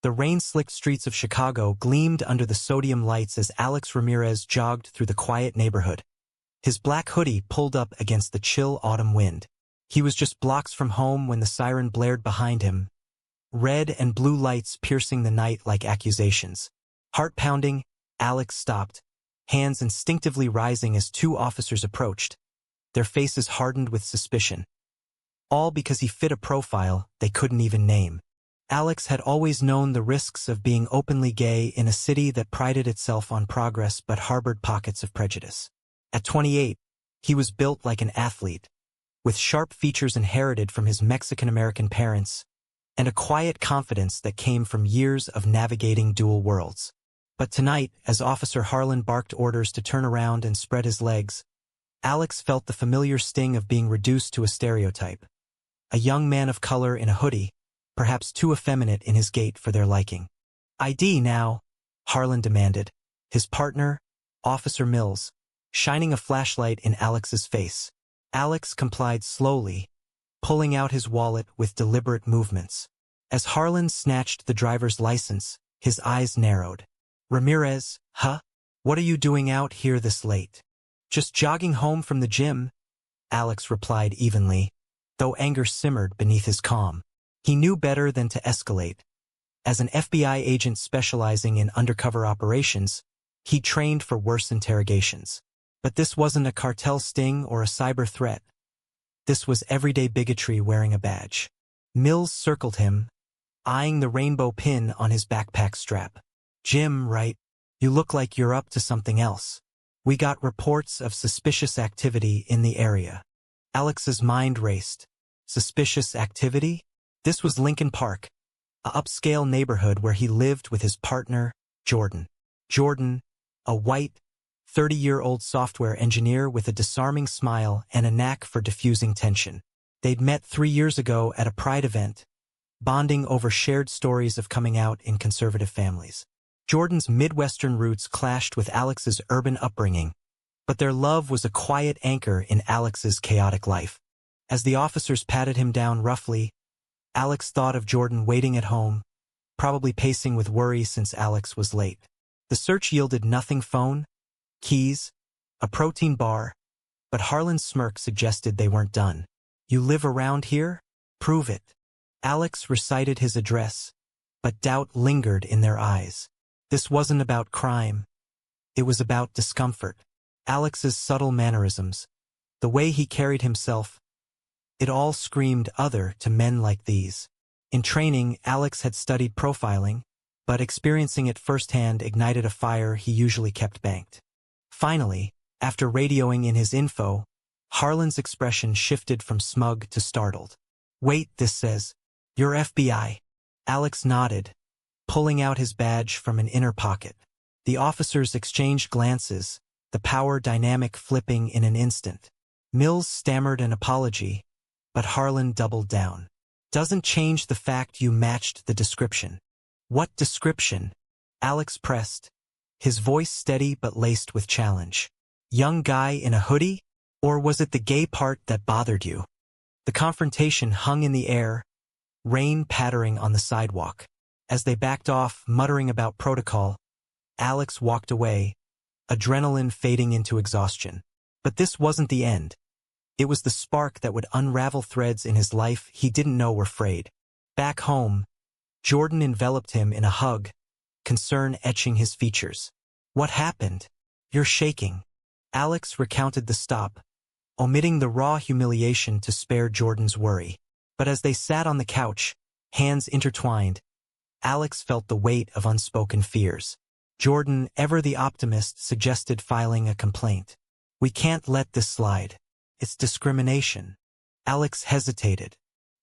The rain-slicked streets of Chicago gleamed under the sodium lights as Alex Ramirez jogged through the quiet neighborhood. His black hoodie pulled up against the chill autumn wind. He was just blocks from home when the siren blared behind him, red and blue lights piercing the night like accusations. Heart pounding, Alex stopped, hands instinctively rising as two officers approached, their faces hardened with suspicion. All because he fit a profile they couldn't even name. Alex had always known the risks of being openly gay in a city that prided itself on progress but harbored pockets of prejudice. At 28, he was built like an athlete, with sharp features inherited from his Mexican-American parents, and a quiet confidence that came from years of navigating dual worlds. But tonight, as Officer Harlan barked orders to turn around and spread his legs, Alex felt the familiar sting of being reduced to a stereotype. A young man of color in a hoodie, perhaps too effeminate in his gait for their liking. "ID now," Harlan demanded, his partner, Officer Mills, shining a flashlight in Alex's face. Alex complied slowly, pulling out his wallet with deliberate movements. As Harlan snatched the driver's license, his eyes narrowed. "Ramirez, huh? What are you doing out here this late?" "Just jogging home from the gym," Alex replied evenly, though anger simmered beneath his calm. He knew better than to escalate. As an FBI agent specializing in undercover operations, he trained for worse interrogations. But this wasn't a cartel sting or a cyber threat. This was everyday bigotry wearing a badge. Mills circled him, eyeing the rainbow pin on his backpack strap. "Jim, right? You look like you're up to something else. We got reports of suspicious activity in the area." Alex's mind raced. Suspicious activity? This was Lincoln Park, a upscale neighborhood where he lived with his partner, Jordan. Jordan, a white, 30-year-old software engineer with a disarming smile and a knack for diffusing tension. They'd met 3 years ago at a Pride event, bonding over shared stories of coming out in conservative families. Jordan's Midwestern roots clashed with Alex's urban upbringing, but their love was a quiet anchor in Alex's chaotic life. As the officers patted him down roughly, Alex thought of Jordan waiting at home, probably pacing with worry since Alex was late. The search yielded nothing: phone, keys, a protein bar, but Harlan's smirk suggested they weren't done. "You live around here? Prove it." Alex recited his address, but doubt lingered in their eyes. This wasn't about crime. It was about discomfort. Alex's subtle mannerisms, the way he carried himself, it all screamed other to men like these. In training, Alex had studied profiling, but experiencing it firsthand ignited a fire he usually kept banked. Finally, after radioing in his info, Harlan's expression shifted from smug to startled. "Wait, this says, you're FBI." Alex nodded, pulling out his badge from an inner pocket. The officers exchanged glances, the power dynamic flipping in an instant. Mills stammered an apology, but Harlan doubled down. "Doesn't change the fact you matched the description." "What description?" Alex pressed, his voice steady but laced with challenge. "Young guy in a hoodie? Or was it the gay part that bothered you?" The confrontation hung in the air, rain pattering on the sidewalk. As they backed off, muttering about protocol, Alex walked away, adrenaline fading into exhaustion. But this wasn't the end. It was the spark that would unravel threads in his life he didn't know were frayed. Back home, Jordan enveloped him in a hug, concern etching his features. "What happened? You're shaking." Alex recounted the stop, omitting the raw humiliation to spare Jordan's worry. But as they sat on the couch, hands intertwined, Alex felt the weight of unspoken fears. Jordan, ever the optimist, suggested filing a complaint. "We can't let this slide. It's discrimination." Alex hesitated.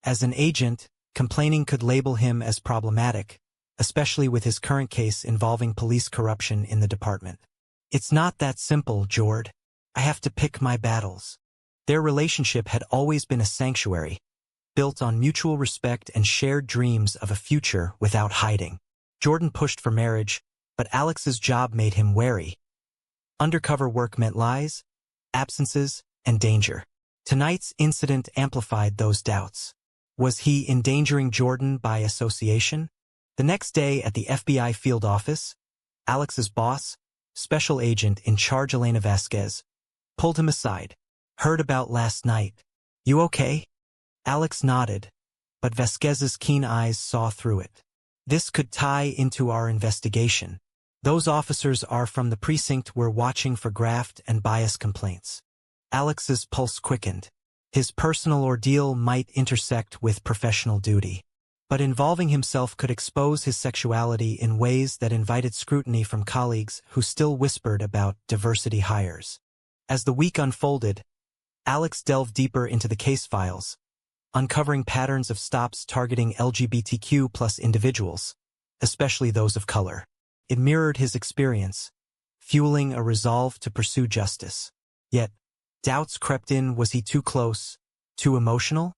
As an agent, complaining could label him as problematic, especially with his current case involving police corruption in the department. "It's not that simple, Jord. I have to pick my battles." Their relationship had always been a sanctuary, built on mutual respect and shared dreams of a future without hiding. Jordan pushed for marriage, but Alex's job made him wary. Undercover work meant lies, absences, and danger. Tonight's incident amplified those doubts. Was he endangering Jordan by association? The next day at the FBI field office, Alex's boss, special agent in charge Elena Vasquez, pulled him aside. Heard about last night. You okay? Alex nodded, but Vasquez's keen eyes saw through it. This could tie into our investigation. Those officers are from the precinct. We're watching for graft and bias complaints. Alex's pulse quickened. His personal ordeal might intersect with professional duty. But involving himself could expose his sexuality in ways that invited scrutiny from colleagues who still whispered about diversity hires. As the week unfolded, Alex delved deeper into the case files, uncovering patterns of stops targeting LGBTQ+ individuals, especially those of color. It mirrored his experience, fueling a resolve to pursue justice. Yet, doubts crept in. Was he too close, too emotional?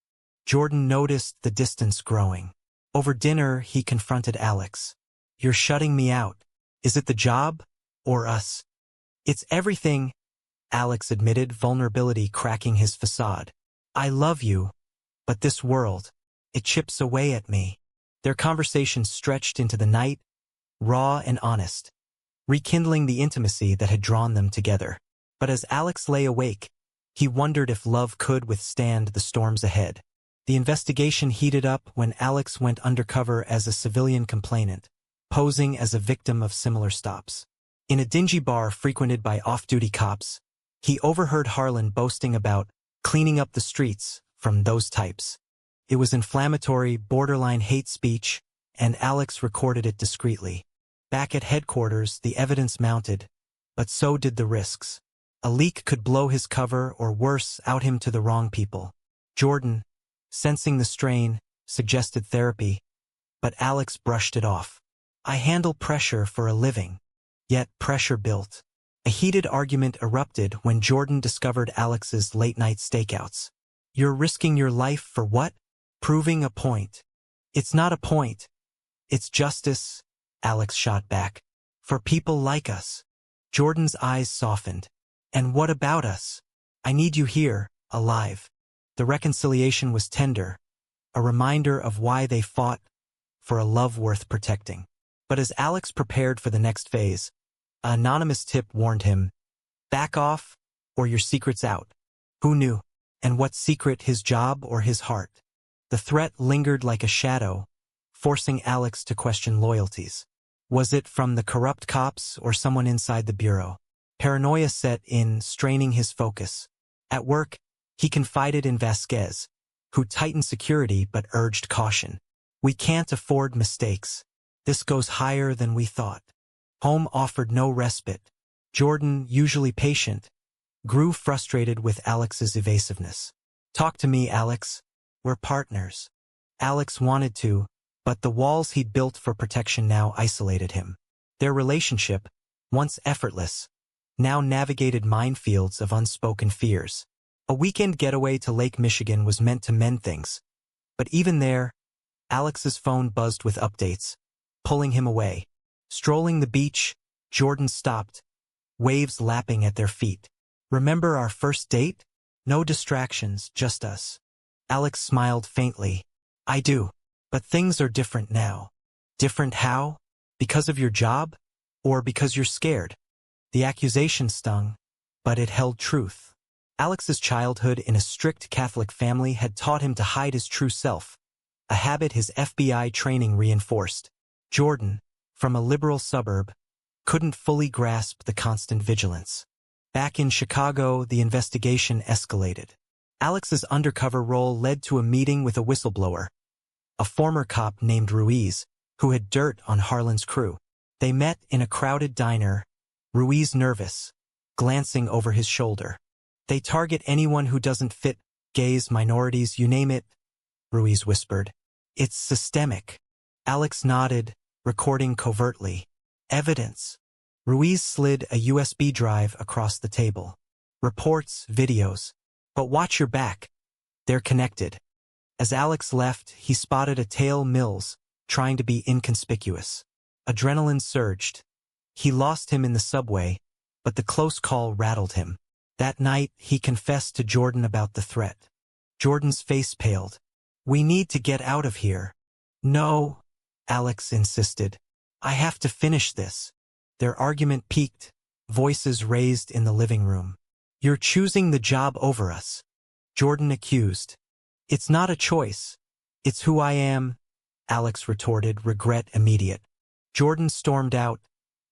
Jordan noticed the distance growing. Over dinner, he confronted Alex. You're shutting me out. Is it the job, or us? It's everything, Alex admitted, vulnerability cracking his facade. I love you, but this world, it chips away at me. Their conversation stretched into the night, raw and honest, rekindling the intimacy that had drawn them together. But as Alex lay awake, he wondered if love could withstand the storms ahead. The investigation heated up when Alex went undercover as a civilian complainant, posing as a victim of similar stops. In a dingy bar frequented by off-duty cops, he overheard Harlan boasting about cleaning up the streets from those types. It was inflammatory, borderline hate speech, and Alex recorded it discreetly. Back at headquarters, the evidence mounted, but so did the risks. A leak could blow his cover or worse, out him to the wrong people. Jordan, sensing the strain, suggested therapy, but Alex brushed it off. I handle pressure for a living. Yet pressure built. A heated argument erupted when Jordan discovered Alex's late-night stakeouts. You're risking your life for what? Proving a point. It's not a point. It's justice, Alex shot back. For people like us. Jordan's eyes softened. And what about us? I need you here, alive. The reconciliation was tender, a reminder of why they fought for a love worth protecting. But as Alex prepared for the next phase, an anonymous tip warned him, back off, or your secret's out. Who knew? And what secret, his job or his heart? The threat lingered like a shadow, forcing Alex to question loyalties. Was it from the corrupt cops or someone inside the bureau? Paranoia set in, straining his focus. At work, he confided in Vasquez, who tightened security but urged caution. We can't afford mistakes. This goes higher than we thought. Home offered no respite. Jordan, usually patient, grew frustrated with Alex's evasiveness. Talk to me, Alex. We're partners. Alex wanted to, but the walls he'd built for protection now isolated him. Their relationship, once effortless, now navigated minefields of unspoken fears. A weekend getaway to Lake Michigan was meant to mend things. But even there, Alex's phone buzzed with updates, pulling him away. Strolling the beach, Jordan stopped, waves lapping at their feet. Remember our first date? No distractions, just us. Alex smiled faintly. I do. But things are different now. Different how? Because of your job? Or because you're scared? The accusation stung, but it held truth. Alex's childhood in a strict Catholic family had taught him to hide his true self, a habit his FBI training reinforced. Jordan, from a liberal suburb, couldn't fully grasp the constant vigilance. Back in Chicago, the investigation escalated. Alex's undercover role led to a meeting with a whistleblower, a former cop named Ruiz, who had dirt on Harlan's crew. They met in a crowded diner, Ruiz nervous, glancing over his shoulder. They target anyone who doesn't fit, gays, minorities, you name it, Ruiz whispered. It's systemic. Alex nodded, recording covertly. Evidence. Ruiz slid a USB drive across the table. Reports, videos. But watch your back. They're connected. As Alex left, he spotted a tail Mills, trying to be inconspicuous. Adrenaline surged. He lost him in the subway, but the close call rattled him. That night, he confessed to Jordan about the threat. Jordan's face paled. We need to get out of here. No. Alex insisted. I have to finish this. Their argument peaked, voices raised in the living room. You're choosing the job over us, Jordan accused. It's not a choice. It's who I am, Alex retorted, regret immediate. Jordan stormed out,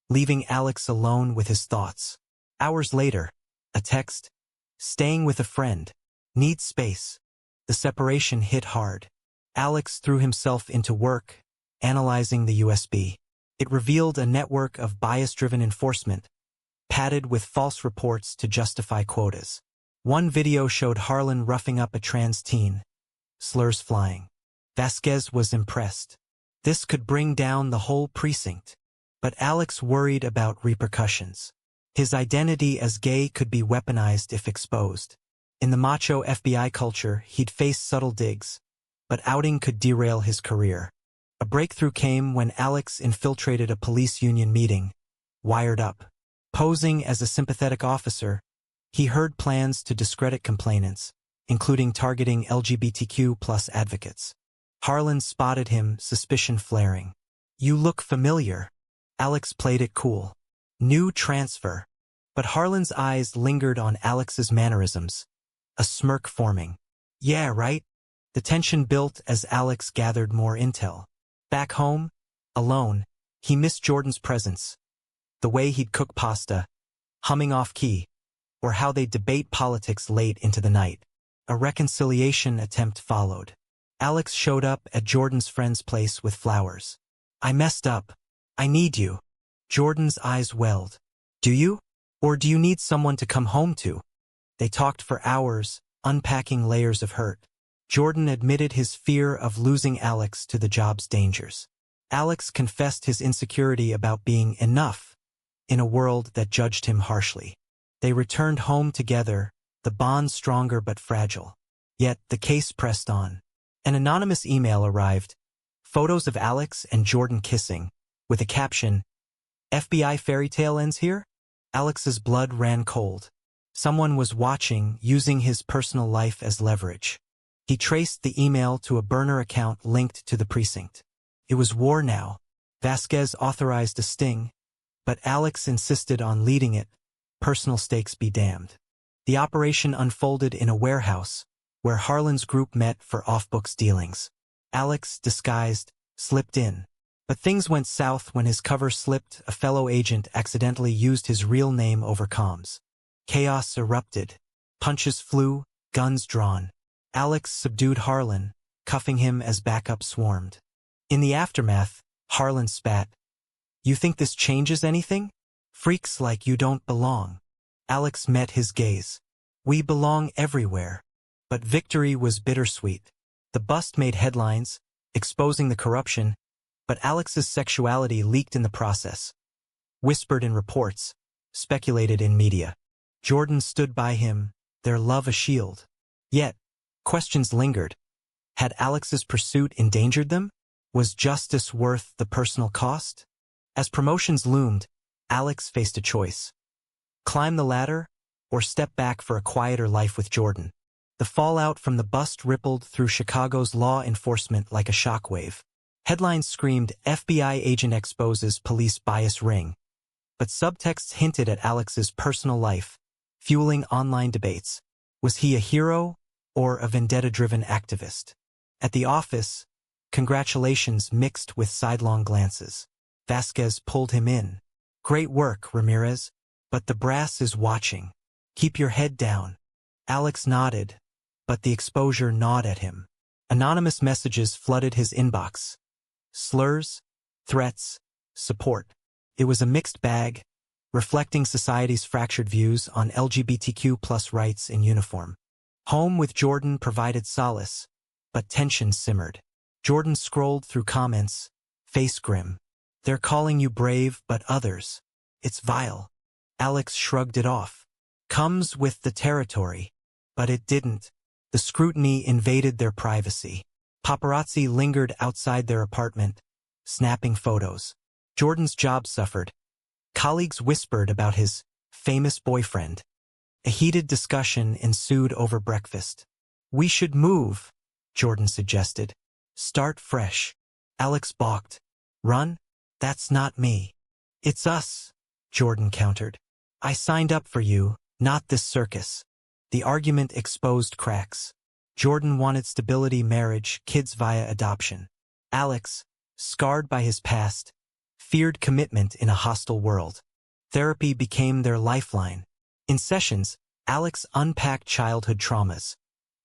leaving Alex alone with his thoughts. Hours later, a text. Staying with a friend. Need space. The separation hit hard. Alex threw himself into work, analyzing the USB. It revealed a network of bias-driven enforcement, padded with false reports to justify quotas. One video showed Harlan roughing up a trans teen, slurs flying. Vasquez was impressed. This could bring down the whole precinct. But Alex worried about repercussions. His identity as gay could be weaponized if exposed. In the macho FBI culture, he'd face subtle digs, but outing could derail his career. A breakthrough came when Alex infiltrated a police union meeting, wired up. Posing as a sympathetic officer, he heard plans to discredit complainants, including targeting LGBTQ+ advocates. Harlan spotted him, suspicion flaring. You look familiar. Alex played it cool. New transfer. But Harlan's eyes lingered on Alex's mannerisms, a smirk forming. Yeah, right? The tension built as Alex gathered more intel. Back home, alone, he missed Jordan's presence. The way he'd cook pasta, humming off-key, or how they'd debate politics late into the night. A reconciliation attempt followed. Alex showed up at Jordan's friend's place with flowers. I messed up. I need you. Jordan's eyes welled. Do you? Or do you need someone to come home to? They talked for hours, unpacking layers of hurt. Jordan admitted his fear of losing Alex to the job's dangers. Alex confessed his insecurity about being enough in a world that judged him harshly. They returned home together, the bond stronger but fragile. Yet the case pressed on. An anonymous email arrived, photos of Alex and Jordan kissing, with a caption, FBI fairy tale ends here? Alex's blood ran cold. Someone was watching, using his personal life as leverage. He traced the email to a burner account linked to the precinct. It was war now. Vasquez authorized a sting, but Alex insisted on leading it, personal stakes be damned. The operation unfolded in a warehouse, where Harlan's group met for off-books dealings. Alex, disguised, slipped in. But things went south when his cover slipped. A fellow agent accidentally used his real name over comms. Chaos erupted. Punches flew, guns drawn. Alex subdued Harlan, cuffing him as backup swarmed. In the aftermath, Harlan spat. You think this changes anything? Freaks like you don't belong. Alex met his gaze. We belong everywhere. But victory was bittersweet. The bust made headlines, exposing the corruption, but Alex's sexuality leaked in the process. Whispered in reports, speculated in media. Jordan stood by him, their love a shield. Yet, questions lingered. Had Alex's pursuit endangered them? Was justice worth the personal cost? As promotions loomed, Alex faced a choice. Climb the ladder, or step back for a quieter life with Jordan. The fallout from the bust rippled through Chicago's law enforcement like a shockwave. Headlines screamed, FBI agent exposes police bias ring. But subtexts hinted at Alex's personal life, fueling online debates. Was he a hero or a vendetta-driven activist? At the office, congratulations mixed with sidelong glances. Vasquez pulled him in. Great work, Ramirez. But the brass is watching. Keep your head down. Alex nodded, but the exposure gnawed at him. Anonymous messages flooded his inbox. Slurs, threats, support. It was a mixed bag, reflecting society's fractured views on LGBTQ+ rights in uniform. Home with Jordan provided solace, but tension simmered. Jordan scrolled through comments, face grim. They're calling you brave, but others. It's vile. Alex shrugged it off. Comes with the territory. But it didn't. The scrutiny invaded their privacy. Paparazzi lingered outside their apartment, snapping photos. Jordan's job suffered. Colleagues whispered about his famous boyfriend. A heated discussion ensued over breakfast. We should move, Jordan suggested. Start fresh. Alex balked. Run? That's not me. It's us, Jordan countered. I signed up for you, not this circus. The argument exposed cracks. Jordan wanted stability, marriage, kids via adoption. Alex, scarred by his past, feared commitment in a hostile world. Therapy became their lifeline. In sessions, Alex unpacked childhood traumas.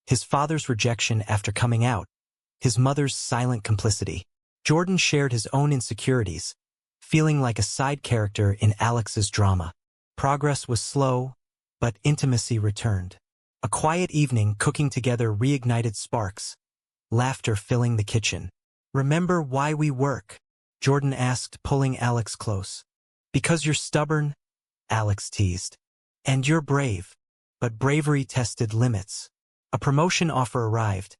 His father's rejection after coming out, his mother's silent complicity. Jordan shared his own insecurities, feeling like a side character in Alex's drama. Progress was slow, but intimacy returned. A quiet evening cooking together reignited sparks, laughter filling the kitchen. Remember why we work? Jordan asked, pulling Alex close. Because you're stubborn, Alex teased. And you're brave. But bravery tested limits. A promotion offer arrived.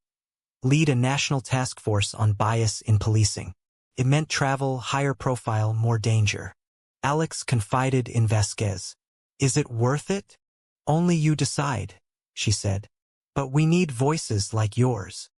Lead a national task force on bias in policing. It meant travel, higher profile, more danger. Alex confided in Vasquez. Is it worth it? Only you decide, she said. But we need voices like yours.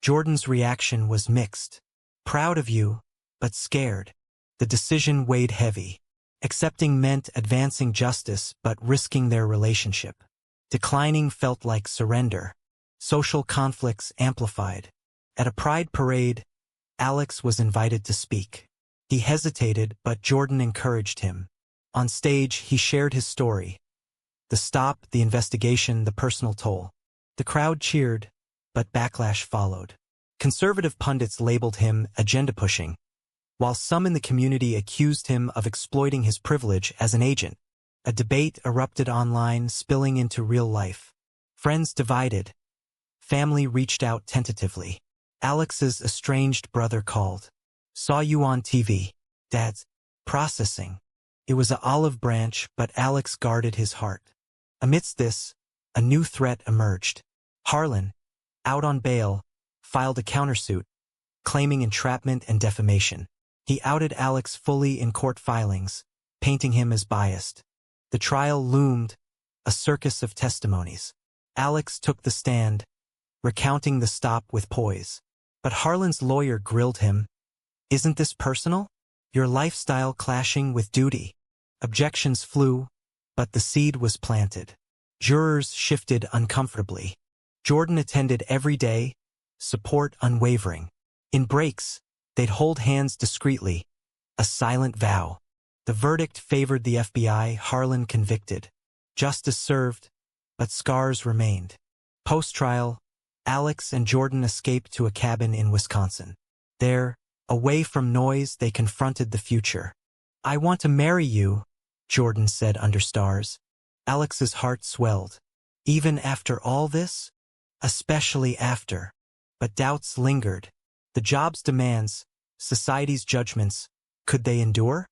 Jordan's reaction was mixed. Proud of you, but scared. The decision weighed heavy. Accepting meant advancing justice but risking their relationship. Declining felt like surrender. Social conflicts amplified. At a pride parade, Alex was invited to speak. He hesitated, but Jordan encouraged him. On stage, he shared his story. The stop, the investigation, the personal toll. The crowd cheered, but backlash followed. Conservative pundits labeled him agenda-pushing, while some in the community accused him of exploiting his privilege as an agent. A debate erupted online, spilling into real life. Friends divided. Family reached out tentatively. Alex's estranged brother called. Saw you on TV. Dad's processing. It was an olive branch, but Alex guarded his heart. Amidst this, a new threat emerged. Harlan, out on bail, filed a countersuit, claiming entrapment and defamation. He outed Alex fully in court filings, painting him as biased. The trial loomed, a circus of testimonies. Alex took the stand, recounting the stop with poise. But Harlan's lawyer grilled him. Isn't this personal? Your lifestyle clashing with duty. Objections flew, but the seed was planted. Jurors shifted uncomfortably. Jordan attended every day, support unwavering. In breaks, they'd hold hands discreetly, a silent vow. The verdict favored the FBI, Harlan convicted. Justice served, but scars remained. Post-trial, Alex and Jordan escaped to a cabin in Wisconsin. There, away from noise, they confronted the future. I want to marry you, Jordan said under stars. Alex's heart swelled. Even after all this? Especially after. But doubts lingered. The job's demands, society's judgments, could they endure?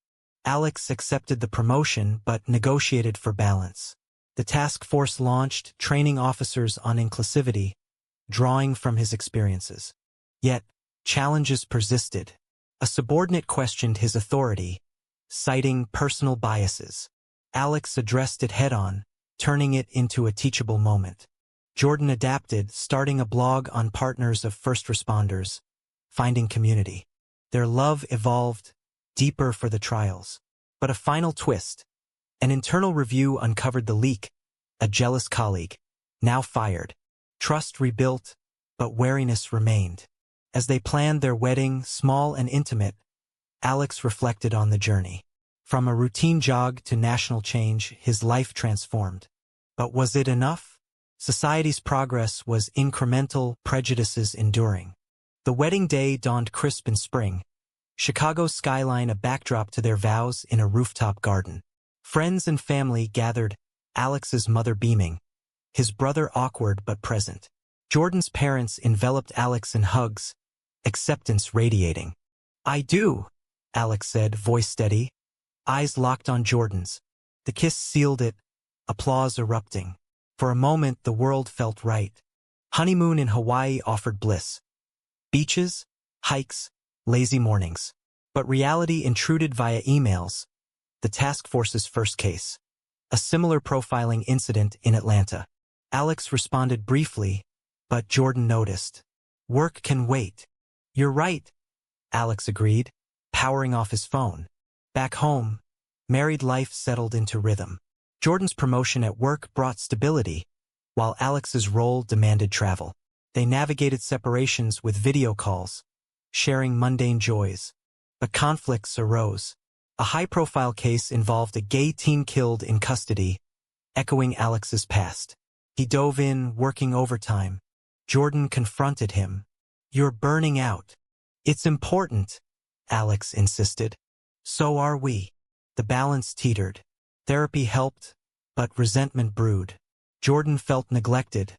Alex accepted the promotion but negotiated for balance. The task force launched, training officers on inclusivity, drawing from his experiences. Yet, challenges persisted. A subordinate questioned his authority, citing personal biases. Alex addressed it head-on, turning it into a teachable moment. Jordan adapted, starting a blog on partners of first responders, finding community. Their love evolved, deeper for the trials. But a final twist. An internal review uncovered the leak. A jealous colleague, now fired. Trust rebuilt, but wariness remained. As they planned their wedding, small and intimate, Alex reflected on the journey. From a routine jog to national change, his life transformed. But was it enough? Society's progress was incremental, prejudices enduring. The wedding day dawned crisp in spring. Chicago's skyline a backdrop to their vows in a rooftop garden. Friends and family gathered, Alex's mother beaming, his brother awkward but present. Jordan's parents enveloped Alex in hugs, acceptance radiating. I do, Alex said, voice steady. Eyes locked on Jordan's. The kiss sealed it, applause erupting. For a moment, the world felt right. Honeymoon in Hawaii offered bliss. Beaches, hikes, lazy mornings. But reality intruded via emails. The task force's first case. A similar profiling incident in Atlanta. Alex responded briefly, but Jordan noticed. Work can wait. You're right, Alex agreed. powering off his phone. Back home, married life settled into rhythm. Jordan's promotion at work brought stability, while Alex's role demanded travel. They navigated separations with video calls, sharing mundane joys. But conflicts arose. A high-profile case involved a gay teen killed in custody, echoing Alex's past. He dove in, working overtime. Jordan confronted him. "You're burning out." "It's important," Alex insisted. "So are we." The balance teetered. Therapy helped, but resentment brewed. Jordan felt neglected.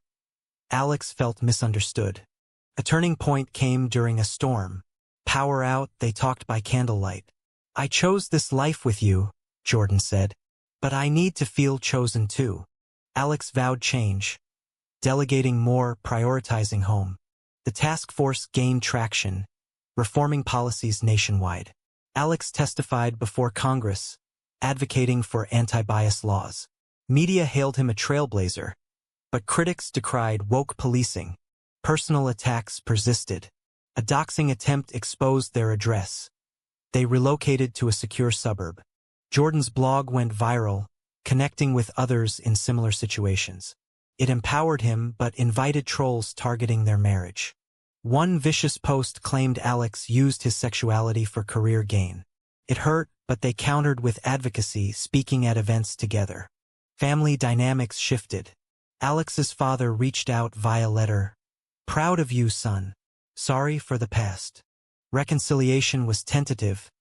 Alex felt misunderstood. A turning point came during a storm. Power out, they talked by candlelight. "I chose this life with you," Jordan said, "but I need to feel chosen too." Alex vowed change, delegating more, prioritizing home. The task force gained traction, reforming policies nationwide. Alex testified before Congress, advocating for anti-bias laws. Media hailed him a trailblazer, but critics decried woke policing. Personal attacks persisted. A doxing attempt exposed their address. They relocated to a secure suburb. Jordan's blog went viral, connecting with others in similar situations. It empowered him but invited trolls targeting their marriage. One vicious post claimed Alex used his sexuality for career gain. It hurt, but they countered with advocacy, speaking at events together. Family dynamics shifted. Alex's father reached out via letter. "Proud of you, son. Sorry for the past." Reconciliation was tentative,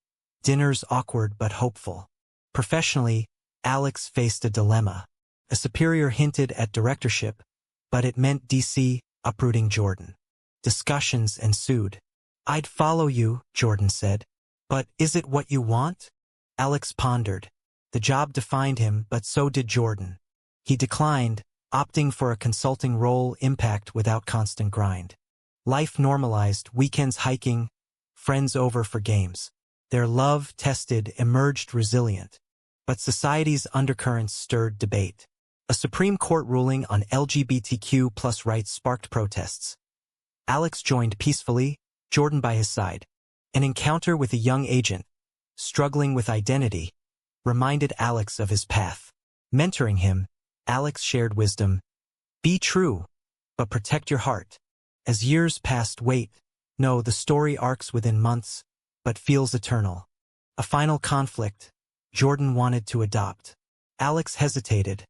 dinners awkward but hopeful. Professionally, Alex faced a dilemma. A superior hinted at directorship, but it meant DC uprooting Jordan. Discussions ensued. "I'd follow you," Jordan said. "But is it what you want?" Alex pondered. The job defined him, but so did Jordan. He declined, opting for a consulting role, impact without constant grind. Life normalized, weekends hiking, friends over for games. Their love, tested, emerged resilient. But society's undercurrents stirred debate. A Supreme Court ruling on LGBTQ+ rights sparked protests. Alex joined peacefully, Jordan by his side. An encounter with a young agent, struggling with identity, reminded Alex of his path. Mentoring him, Alex shared wisdom. "Be true, but protect your heart." As years passed, the story arcs within months, but feels eternal. A final conflict. Jordan wanted to adopt. Alex hesitated,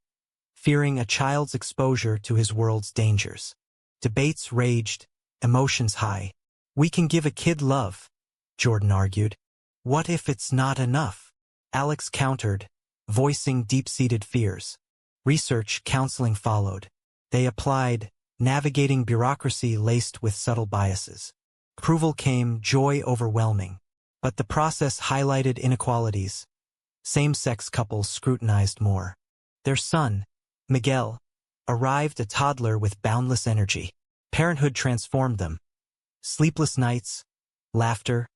fearing a child's exposure to his world's dangers. Debates raged, emotions high. "We can give a kid love," Jordan argued. "What if it's not enough?" Alex countered, voicing deep-seated fears. Research, counseling followed. They applied, navigating bureaucracy laced with subtle biases. Approval came, joy overwhelming. But the process highlighted inequalities. Same-sex couples scrutinized more. Their son, Miguel, arrived a toddler with boundless energy. Parenthood transformed them. Sleepless nights, laughter,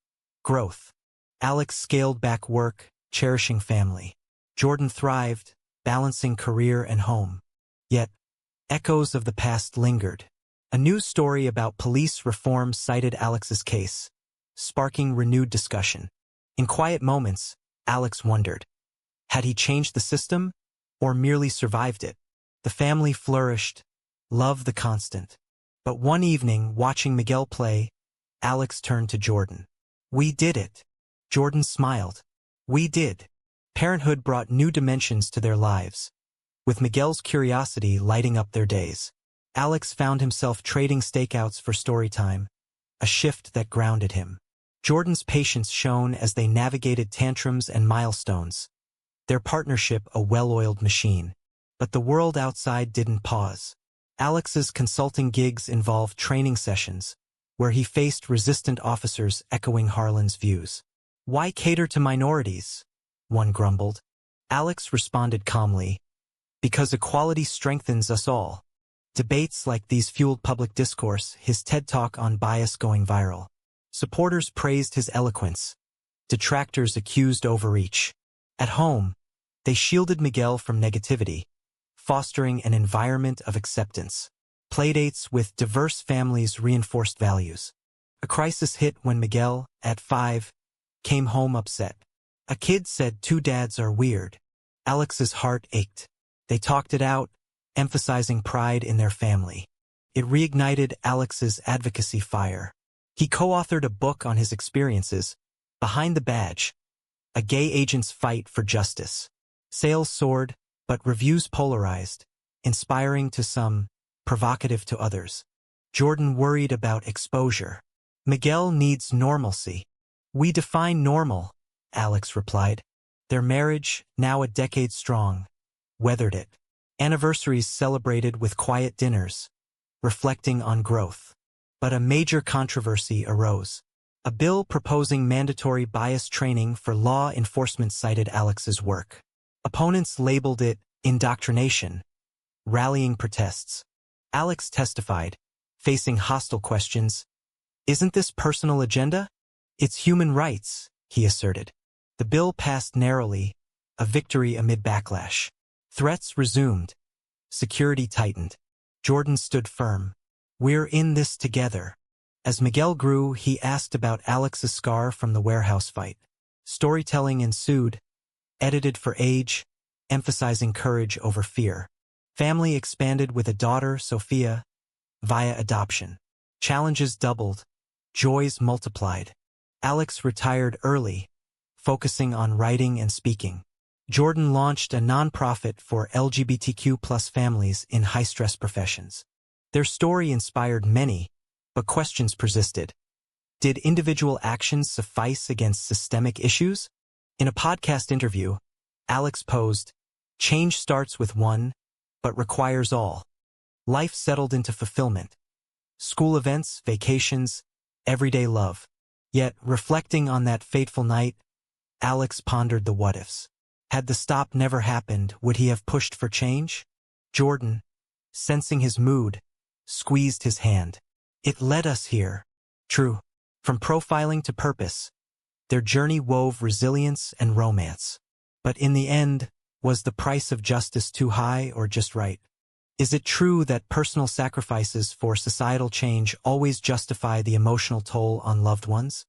growth. Alex scaled back work, cherishing family. Jordan thrived, balancing career and home. Yet, echoes of the past lingered. A news story about police reform cited Alex's case, sparking renewed discussion. In quiet moments, Alex wondered, had he changed the system, or merely survived it? The family flourished, love the constant. But one evening, watching Miguel play, Alex turned to Jordan. "We did it." Jordan smiled. "We did." Parenthood brought new dimensions to their lives, with Miguel's curiosity lighting up their days. Alex found himself trading stakeouts for story time, a shift that grounded him. Jordan's patience shone as they navigated tantrums and milestones, their partnership a well-oiled machine. But the world outside didn't pause. Alex's consulting gigs involved training sessions, where he faced resistant officers echoing Harlan's views. "Why cater to minorities?" one grumbled. Alex responded calmly, "Because equality strengthens us all." Debates like these fueled public discourse, his TED Talk on bias going viral. Supporters praised his eloquence. Detractors accused overreach. At home, they shielded Miguel from negativity, fostering an environment of acceptance. Playdates with diverse families reinforced values. A crisis hit when Miguel, at 5, came home upset. A kid said two dads are weird. Alex's heart ached. They talked it out, emphasizing pride in their family. It reignited Alex's advocacy fire. He co-authored a book on his experiences, Behind the Badge, a gay agent's fight for justice. Sales soared, but reviews polarized, inspiring to some, provocative to others. Jordan worried about exposure. Miguel needs normalcy. We define normal, Alex replied. Their marriage, now a decade strong, weathered it. Anniversaries celebrated with quiet dinners, reflecting on growth. But a major controversy arose. A bill proposing mandatory bias training for law enforcement cited Alex's work. Opponents labeled it indoctrination, rallying protests. Alex testified, facing hostile questions. Isn't this personal agenda? It's human rights, he asserted. The bill passed narrowly, a victory amid backlash. Threats resumed. Security tightened. Jordan stood firm. We're in this together. As Miguel grew, he asked about Alex's scar from the warehouse fight. Storytelling ensued, edited for age, emphasizing courage over fear. Family expanded with a daughter, Sophia, via adoption. Challenges doubled, joys multiplied. Alex retired early, focusing on writing and speaking. Jordan launched a nonprofit for LGBTQ+ families in high-stress professions. Their story inspired many, but questions persisted. Did individual actions suffice against systemic issues? In a podcast interview, Alex posed, "Change starts with one, but requires all." Life settled into fulfillment. School events, vacations, everyday love. Yet, reflecting on that fateful night, Alex pondered the what-ifs. Had the stop never happened, would he have pushed for change? Jordan, sensing his mood, squeezed his hand. It led us here. True. From profiling to purpose, their journey wove resilience and romance. But in the end, was the price of justice too high or just right? Is it true that personal sacrifices for societal change always justify the emotional toll on loved ones?